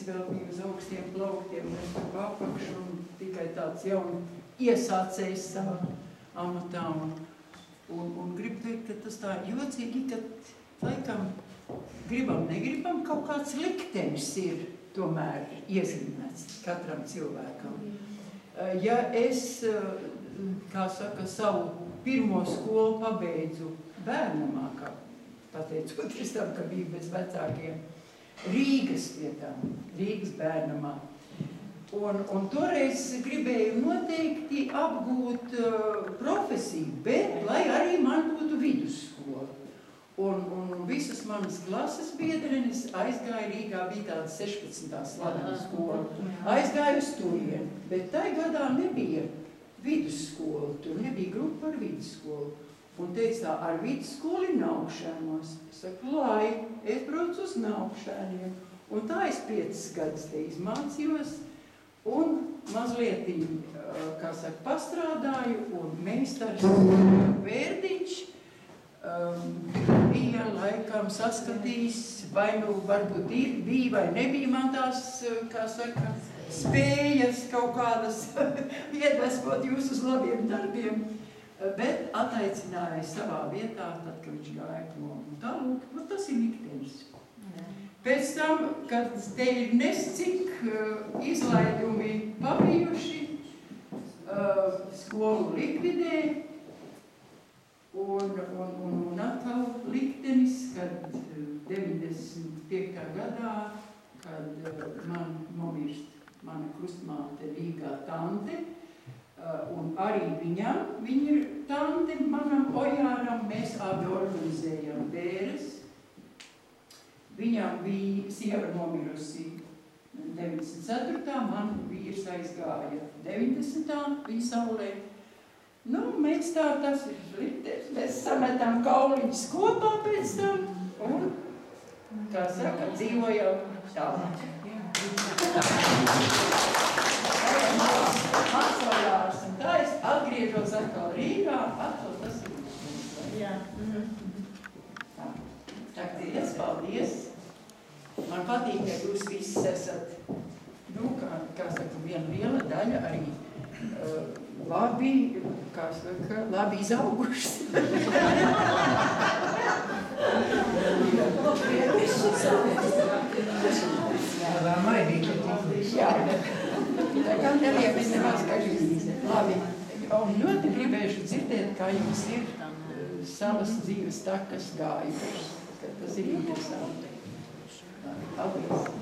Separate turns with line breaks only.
visi vēl bija uz augstiem plauktiem, un es tur apakšu un tikai tāds jaunu iesācējs savā amatā. Un gribu teikt, ka tas tā jocīgi, ka laikam gribam, negribam, kaut kāds liktenis ir tomēr iezīmēts katram cilvēkam. Ja es, kā saka, savu pirmo skolu pabeidzu bērnamā, kā pateicoties tam, ka biju bez vecākiem, Rīgas vietā, Rīgas bērnamā. Un toreiz gribēju noteikti apgūt profesiju, bet lai arī man būtu vidusskola. Un visas manas klases biedrenes aizgāja Rīgā, bija tāda 16. slavena skola. Aizgāja uz turieni, bet tai gadā nebija vidusskola, tur nebija grupa ar vidusskolu. Un teica, ar vidusskoli Naukšanos. Es saku, lai, es braucu uz Naukšēniem. Un tā es 5 gadus te izmācījos un mazliet, kā saka, pastrādāju, un meistars Vērdiņš bija laikam saskatījis, vai nu varbūt bija vai nebija man tās, kā saka, spējas kaut kādas iedvesmot jūs uz labiem darbiem, bet ataicināja savā vietā, tad, kad viņš gāja prom. Un tā, lūk, tas ir liktenis. Pēc tam, kad te ir nescik izlaidumi pabijuši, skolu likvidē, un atkal liktenis, kad 95. gadā, kad man nomirst mana krustmāte Rīgā tante, un arī viņa ir tante manam Ojāram, mēs abi organizējam bēres. Viņam bija sieva nomirusi 94. Man vīrs aizgāja 90. viņa saulē. Nu, mēs tā, tas ir liktenis, mēs sametam kauliņus kopā pēc tam un, kā saka, dzīvojam tālāk. Mācojās, un tā es atgriežos atkal Rīgā, atkal tas ir liktenis. Jā. Tagad, paldies. Man patīk, ka jūs visi esat, nu, kā saka, viena liela daļa arī labi, kā saka, labi izauguši.
Vēl maidīgi.
Jā. Tā kā neliekas nemaz, ka jūs labi. Un ļoti gribēšu dzirdēt, kā jums ir savas dzīves takas gājušas. Tas ir interesanti. Paldies.